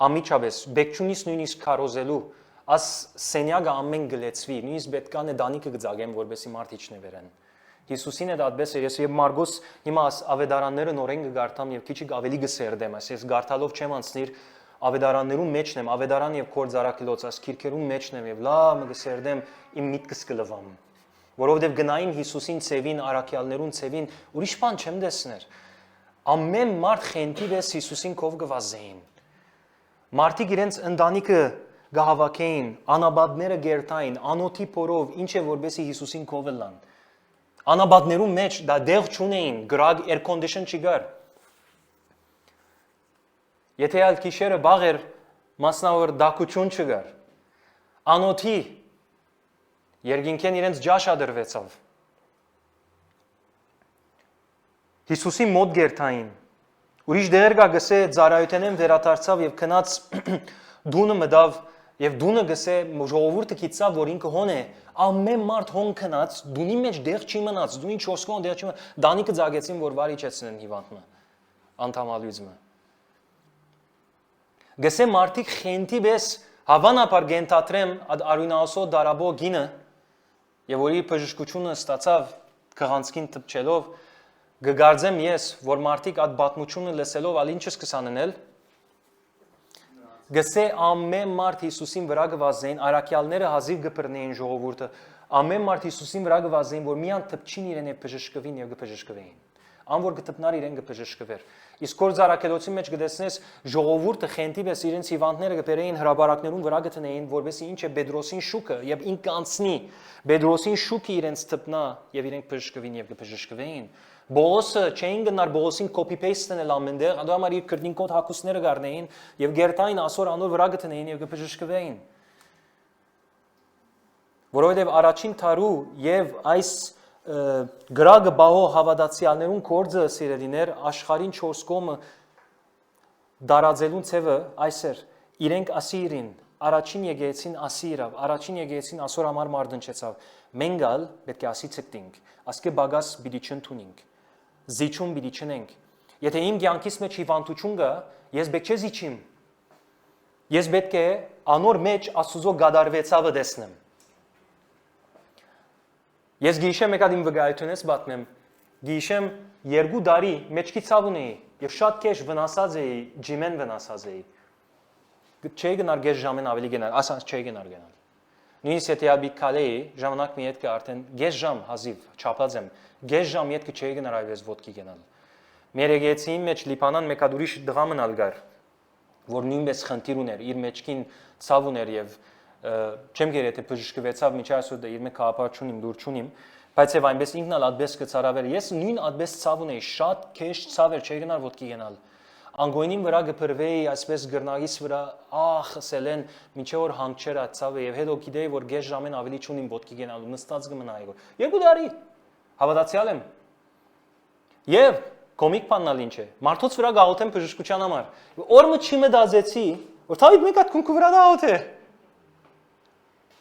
ամիջապես բեկչունից նույնիսկ քարոզելու աս սենյակը ամեն գլեցվի, նույնիսկ պետքան է դանիկը գծագեմ, որպեսի մարդ իջնևերեն։ Հիսուսին է դատպես է, ես եւ Մարգոս հիմա ավետարանները նորեն կգարտամ եւ քիչ ավելի գսերդեմ, ես գարտալով չեմ անցնիր ավետարաններում մեջն եմ, ավետարան եւ կորձարակլոց, աս քիրքերում մեջն եմ եւ լավ գսերդեմ իմ միտքս կլվամ։ Որովհետեւ գնային Հիսուսին ցևին, արաքյալներուն ցևին, ուրիշ բան չեմ տեսներ։ Ամեն մարդ խենթի վես Հիսուսին կով գվազեին։ Մարդիկ իրենց ընտանիքը գահավաքեին, անաբադները գերտային, անոթի փորով, ինչ է որբեսի Հիսուսին կովելան։ Անաբադներու մեջ դա դեղ չունեին, գրագ air condition չգար։ Եթե այլ գիշերը բաղեր մասնավոր դակություն չգար։ Անոթի երկինքեն իրենց ջաշադրվեցավ։ Հիսուսի մոտ գերտային։ Ուրիշ դեր գա գսե ծառայութենեն վերադարձավ եւ քնած դունը մտավ եւ դունը գսե ժողովուրդը գիտավ որ ինքը հոն է ամեն մարդ հոն քնած դունի մեջ դեղ չի մնաց դունի 4 կոն դեղ չի մնաց դանիկը ծագեցին որ վարի չեցնեն հիվանդը անդամալույզը գսե մարդիկ խենթի բես հավանաբար գենթատրեմ արյունահոսո դարաբո գինը եւ որի բժշկությունը ստացավ քղանցքին տպչելով գգարձեմ ես որ մարդիկ այդ բաթմությունը լսելով ալ ինչս կսաննել գսե ամեն մարդ Հիսուսին վրա գվազեին արաքյալները հազիվ գբրնեին ժողովուրդը ամեն մարդ Հիսուսին վրա գվազեին որ միան տպչին իրեն է բժշկվին եւ գբժշկվեին ան որ գտնար իրեն գբժշկվեր իսկ որ զարակելոցի մեջ գտեսնես ժողովուրդը խենթի պես իրենց հիվանդները գբերեին հրաբարակներուն վրա գտնեին որովհետեւ ինչ է Պետրոսին շուկը եւ ինքը անցնի Պետրոսին շուկը իրենց տպնա եւ իրենք բժշկվին եւ գբժշկվեին Բոլոսը չէին գնար բոլոսին copy paste անել ամենտեղ, անդու համար իր քրտնինքոտ հակուսները գարնեին եւ գերտային ասոր անոր վրա գտնեին եւ գբժշկվեին։ Որովհետեւ առաջին թարու եւ այս գրագը բահո հավատացյալներուն կորձը սիրելիներ աշխարհին 4 կողմը դարաձելուն ցևը այսեր իրենք ասիրին առաջին եկեցին ասիրավ առաջին եկեցին ասոր համար մարդնչեցավ մենգալ պետք է ասի ցկտինք ասկե բագաս բիդի չընդունինք զիջում բիդի չնենք եթե իմ կյանքից մեջ հիվանդություն կա ես պետք չէ զիջիմ ես պետք է անոր մեջ Աստուծո գադարվեցավը տեսնեմ ես գիշեմ եկած իմ վկայությունից պատմեմ գիշեմ 2 տարի մեջքի ցավ ունեի եւ շատ քեշ վնասած էի ջիմեն վնասած էի չէի գնար գեշ ժամեն ավելի գնար ասած չէի գնար գնալ նույնիսկ եթե աբի քալեի ժամանակ մի հետ կա արդեն գեշ ժամ հազիվ չափած եմ գեշ ժամ յետքը չէի գնար այվես ոդկի գնալ մեր եկեցին մեջ լիփանան մեկ հատ ուրիշ դղա մնալ գար որ նույնպես խնդիր ուներ իր մեջքին ցավ ուներ եւ չեմ գեր եթե բժշկվեցավ միջի այսօր իր մեկ կապար չունիմ դուր չունիմ բայց եւ այնպես ինքն ալ ադբես կծարավեր ես նույն ադբես ցավ ունեի շատ քեշ ցավեր չէի գնար ոդկի գնալ անգոյնին վրա գբրվեի այսպես գրնագից վրա ախ սելեն միջի որ հանգչեր ածավ եւ հետո գիտեի որ գեշ ժամեն ավելի չունիմ ոդկի գնալու նստած կմնայի որ 2 տարի հավատացյալ եմ եւ կոմիկ բանալ ինչ է մարդոց վրա գաղութեմ բժշկության համար օրը չի մտածեցի որ թավիթ մեկ հատ քունքը վրա դաղութ է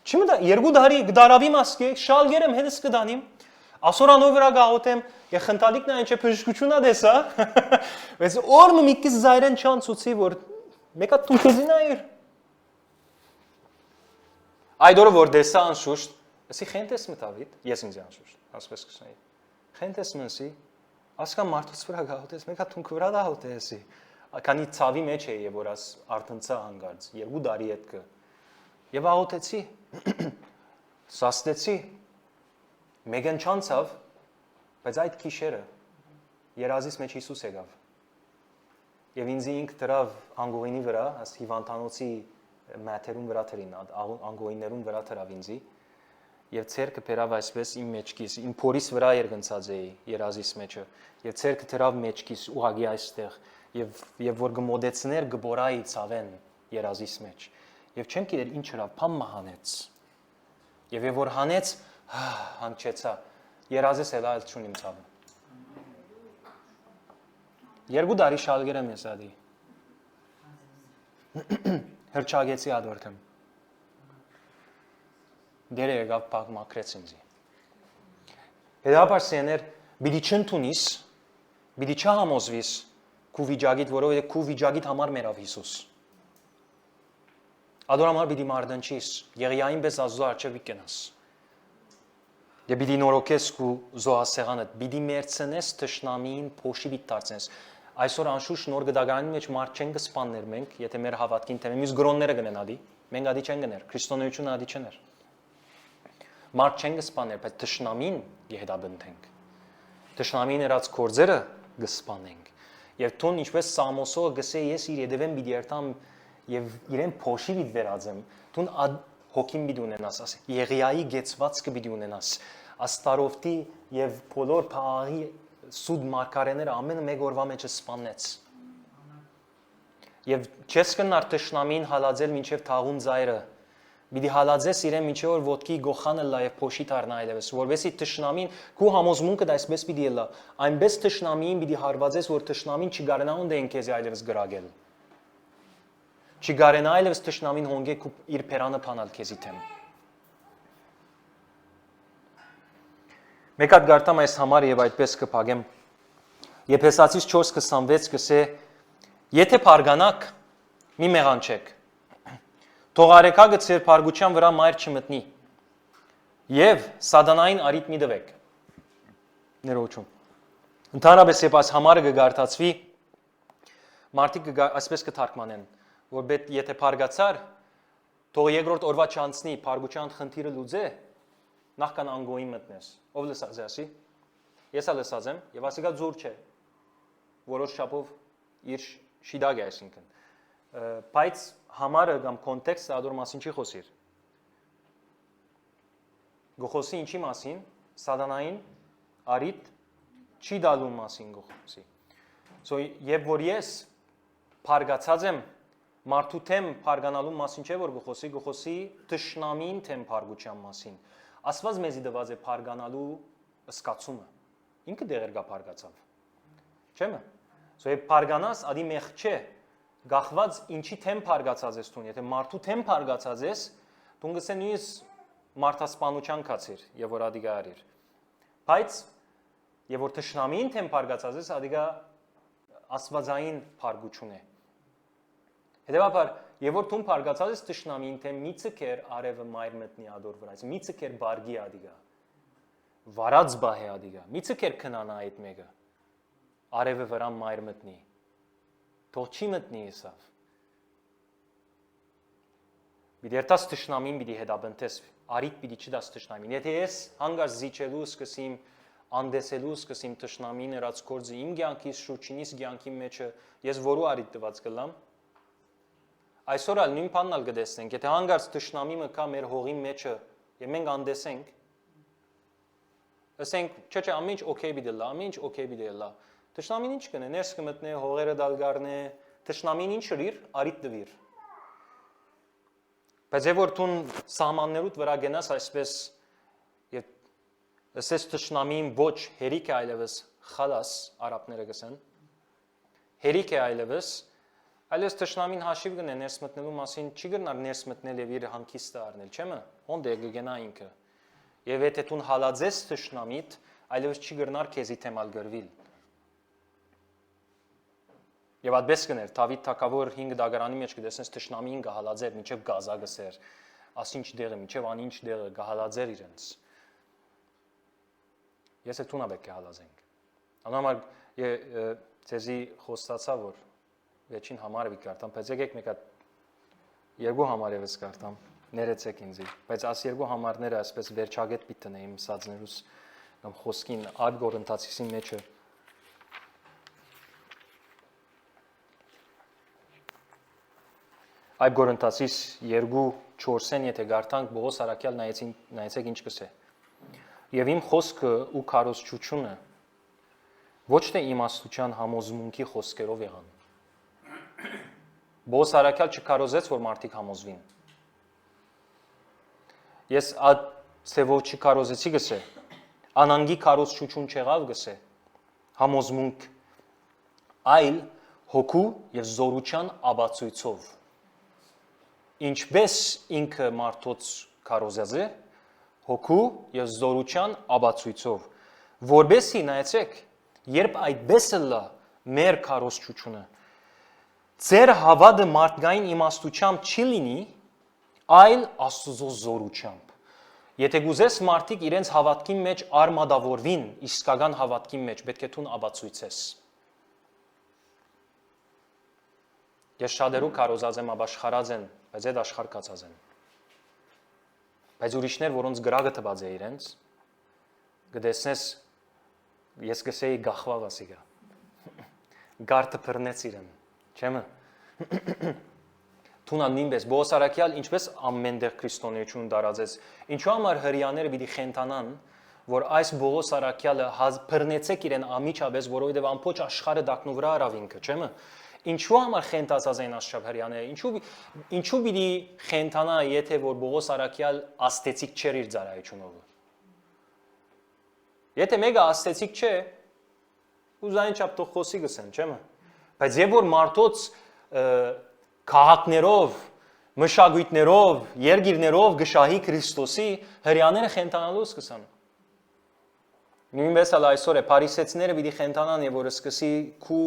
չի մտա 2 տարի գդարավի մասկե շալգերեմ հետս կդանիմ ասորանով վրա գաղութեմ եւ խնդալիկն այն չէ բժշկությունա դեսա բայց օրը մի քիչ զայրեն չանցուցի որ մեկ հատ քունքզինա իր այդորը որ դեսա անշուշտ ասի խենտես մտավիտ ես ինձ անշուշտ ասպես կսնայի խենտես մնսի ասկա մարդուց վրա գաղութես մեկ հատ քունքը վրա դաղութեսի քանի ցավի մեջ է եւ որ աս արտնցա հանգարց 2 տարի հետ կը եւ աղոթեցի սաստեցի Մեգան չանցավ, բայց այդ քիշերը երազից մեջ Հիսուս եկավ։ Եվ ինձ ինք դրավ անգոյինի վրա, աս հիվանդանոցի մաթերուն վրա թրին, անգոյիններուն վրա թրավ ինձի, եւ ցերկը բերավ այսպես իմ մեջքից, իմ փորիս վրա երգնցած էի երազից մեջը, եւ ցերկը դրավ մեջքից ուղագի այստեղ, եւ որ գմոդեցներ գբորայի ցավեն երազից մեջ։ Եվ չեմ գիտեր ինչ հրավ, փամ մահանեց։ Եվ որ հանեց հանգչեցա, երազես էլ այլ չունիմ ցավը։ 2 տարի շալգերեմ ես ադի։ Հրճագեցի ադորթեմ։ Դերը եկավ պակ մակրեց ինձի։ Հետապար սեներ, բիդի չընդունիս, բիդի չհամոզվիս քու վիճագիտ, որովհետև քու վիճագիտ համար մերավ Հիսուս։ Ադորամար բիդի մարդնչիս, եղիային պես Աստծո առջև կենաս։ Եվ բիդի նորոգես քու զոհասեղանդ, բիդի մերցնես թշնամին փոշի բիտ դարձնես։ Այսօր անշուշտ նոր գդագարանի մեջ մարդ չեն կսպաններ մենք, եթե մեր հավատքին թեմը մյուս գրոնները գնեն ադի, մենք ադի չեն գներ, քրիստոնեությունը ադի չներ։ Մարդ չեն կսպաներ, բայց թշնամին եհդաբնթենք։ Թշնամին երած կորձերը կսպանենք։ Եվ տուն ինչպես Սամոսը գսե ես իր եդևեմ բիդի երթամ եւ իրեն փոշի վիդ վերածեմ, դու հոգին պիտի ունենաս, Եղիայի գեցվածքը պիտի ունենաս, աստարովտի եւ բոլոր փաղի սուդ մարգարեները ամենը մեկ օրվա մեջ սպանեց։ Եվ չես կնար տշնամին հալածել մինչև թաղուն ծայրը։ Պիտի հալածես իրեն մինչև որ ոտքի գողանը լա եւ փոշի դառնա այլևս, որովհետեւ տշնամին քու համոզմունքը դասպես պիտի լա։ Այնպես տշնամին պիտի հարվածես, որ տշնամին չգարենա ունդեն քեզ այլևս գրագել։ Չգարենա այլևս տշնամին հոնգեք ու իր փերանը փանալ քեզի թեմ։ Մեկ հատ գարտամ այս համար եւ այդպես կփակեմ։ Եփեսացիս 4:26 կսե. Եթե փարգանակ, մի մեղանչեք։ Թող արեքագը ձեր փարգության վրա մայր չմտնի։ Եվ սատանային արիտ մի դվեք։ Ներողություն։ Ընդհանրապես երբ այս համարը կգարտացվի, մարդիկ այսպես կթարգմանեն, որ եթե փարգացար, թող երկրորդ օրվա չանցնի, փարգության խնդիրը լուծե, նախքան անգոյի մտնես։ Ով լսած է ասի։ Ես ալ լսած եմ, եւ ասիկա ձուր չէ։ Որոշ չափով իր շիդագ է այսինքն։ Բայց համարը կամ կոնտեքստը ադոր մասին չի խոսիր։ Գողոսի ինչի մասին, սատանային արիտ չի դալու մասին գողոսի։ So երբ որ ես փարգացած եմ մարդու թեմ փարգանալու մասին չէ որ գողոսի տշնամին թեմ փարգության մասին։ Աստված մեզի դված է փարգանալու սկացումը։ Ինքը դեղեր գա փարգացավ։ Չէ՞։ So երբ փարգանաս, ադի մեղ չէ, գախված ինչի թեմ փարգացած ես տուն, եթե մարդու թեմ փարգացած ես, տուն գսե նույնիսկ մարդասպանության կացիր, եւ որ ադիգա արիր։ Բայց եւ որ տշնամին թեմ փարգացած ես, ադիգա աստվածային փարգություն է։ Հետևաբար, եւ որ տուն փարգացած ես տշնամին թեմ մի ցկեր արևը մայր մտնի ադոր վրայից, մի ցկեր բարգի ադիգա։ Վարած բահ է ադիգա, մի ցկեր քնանա այդ մեկը։ Արևը վրա մայր մտնի, թող չի մտնի եսավ։ Բիդի երտաս տշնամին բիդի հետաբնտես, արիտ բիդի չդաս տշնամին։ Եթե ես հանգարց զիչելու սկսիմ, անդեսելու սկսիմ տշնամին երած կործը իմ գյանքիս շուրջինիս գյանքի մեջը, ես որու արիտ տված կլամ, այսօր ալ նույն բանն ալ կտեսնենք, եթե հանգարց տշնամիմը կա մեր հողի մեջը, եւ մենք անդեսենք, ասենք, չէ, ամեն ինչ օքեյ բիդի լա, ամեն ինչ օքեյ բիդի լա։ Տշնամին ինչ կնե, ներս կմտնե, հողերը դալգարնե, տշնամին ինչ շրիր, արիտ դվիր։ Բայց եվ որ տուն սահմաններուտ վրա գնաս այսպես, և ասես տշնամին ոչ հերիք է այլևս խալաս, արապները գսեն, հերիք է այլևս տշնամին հաշիվ գնե ներս մտնելու մասին, չի գրնար ներս մտնել և իր հանքիստը արնել, չեմը, հոնդ է գգենա ինքը։ Եվ եթե տուն հալածես տշնամիտ, այլևս չի գրնար քեզի թեմալ գրվիլ։ Եվ այդպես կներ, Դավիթ թագավոր 5 դագարանի մեջ կտեսնես տշնամին գահալածեր, մինչև գազա գսեր, ասինչ դեղը, մինչև անինչ դեղը գահալածեր իրենց։ Ես էլ տունա պետք է հալածենք։ Անհամար ձեզի խոստացա, որ վերջին համարը վի կարտամ, բայց եկեք մեկ հատ երկու համար եւս կարտամ, ներեցեք ինձի, բայց աս երկու համարները այսպես վերջագետ պիտի տնեիմ սածներուս կամ խոսքին Այբ Կորինթացիսի մեջը Այբ Կորինթացիս 2:4-ին եթե գարտանք Պողոս Արաքյալ նայեցեք ինչ կսե։ Եվ իմ խոսքը ու քարոզչությունը ոչ թե իմաստության համոզմունքի խոսքերով եղան։ Պողոս Արաքյալ չքարոզեց, որ մարդիկ համոզվին։ Ես այդ ցևով չքարոզեցի գսե, անանգի քարոզչություն չեղավ գսե, համոզմունք, այլ հոգու եւ զորության աբացույցով։ Ինչպես ինքը մարդոց քարոզած է, հոգու եւ զորության աբացույցով, որբեսի նայեցեք, երբ այդպես լա մեր քարոզչությունը, ձեր հավատը մարդկային իմաստությամբ չի լինի, այլ Աստծո զորությամբ։ Եթե գուզես մարդիկ իրենց հավատքի մեջ արմադավորվին, իսկական հավատքի մեջ, պետք է թուն աբացույցես։ Ես շատերու քարոզած եմ, ապաշխարած են, բայց այդ աշխարհ կացած են։ Բայց ուրիշներ, որոնց գրագը տված է իրենց, գտեսնես, ես գսեի գախվավ ասիգա։ Գարտը բռնեց իրեն, չեմը։ Թունա նույնպես Բողոս Արաքյալ ինչպես ամենտեղ քրիստոնեություն դարածեց։ Ինչու համար հрьяաները պիտի խենթանան, որ այս Բողոս Արաքյալը բռնեցեք իրեն ամիջապես, որովհետև ամբողջ աշխարհը դակնու վրա արավ ինքը, չէ՞։ Ինչու համար խենթացած են աստղապ հрьяաները։ Ինչու պիտի խենթանա, եթե որ Բողոս Արաքյալ աստեցիկ չէր իր ծառայությունով։ Եթե մեկը աստեցիկ չէ, ուզային չափ թող խոսի գսեն, չէ՞։ Բայց երբ որ մարդոց քաղաքներով, մշակույթներով, երգիրներով գշահի Քրիստոսի, հрьяաները խենթանալու սկսան։ Նույնպես էլ այսօր է փարիսեցիները պիտի խենթանան եւ որ սկսի քու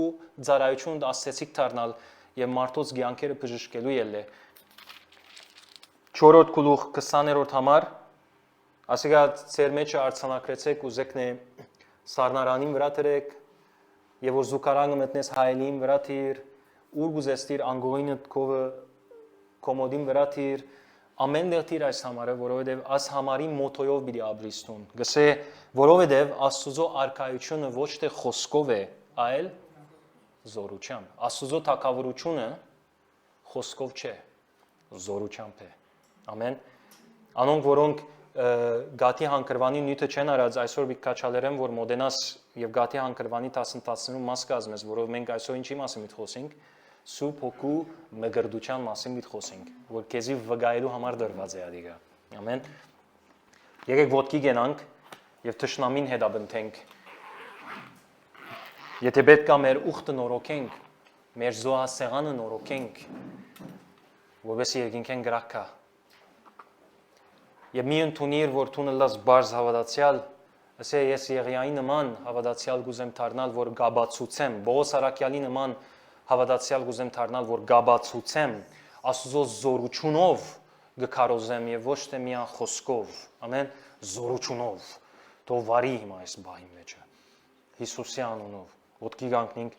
ծառայություն աստեցիկ դառնալ եւ մարդոց ցանկերը բժշկելու ելը։ 4-րդ գլուխ 20-րդ համար ասիկա ծեր մեջը արցանակրեցեք ուզեկնե սառնարանին վրա դրեք եւ որ զուկարանը մտնես հայելին վրա թիր ուր գուզեստիր անգողինը կովը կոմոդին վրա թիր ամեն դերտիր այս համարը, որովհետև այս համարի մոտոյով պիտի ապրիստուն։ Գսե, որովհետև Աստուծո արքայությունը ոչ թե խոսքով է, այլ զորությամբ։ Աստուծո թագավորությունը խոսքով չէ, զորությամբ է։ Ամեն։ Անոնք, որոնք գաթի հանգրվանի նյութը չեն արած, այսօր պիտի կաչալերեմ, որ մոդենաս եւ գաթի հանգրվանի 10-10 մաս կազմես, որով մենք այսօր ինչի մասին միտ խոսենք։ Սուրբ հոգու մգրդության մասին միտ խոսենք, որ քեզի վգայելու համար դրված է ադիգա։ Ամեն։ Եկեք ոտքի գնանք եւ թշնամին հետաբնթենք։ Եթե պետք է մեր ուխտը նորոգենք, մեր զոհասեղանը նորոգենք, որովհետեւ երկինքեն գրակա։ Եվ մի ընդունիր, որ դու լաս բարձ հավատացյալ, ասե ես Եղիայի նման հավատացյալ գուզեմ դառնալ, որ գաբացուցեմ, Բողոս Արաքյալի նման հավատացյալ գուզեմ դառնալ, որ գաբացուցեմ, Աստուծո զորությունով գկարոզեմ եւ ոչ թե միան խոսքով, ամեն զորությունով։ Թող վարի հիմա այս բայի մեջը։ Հիսուսի անունով ոտքի կանգնենք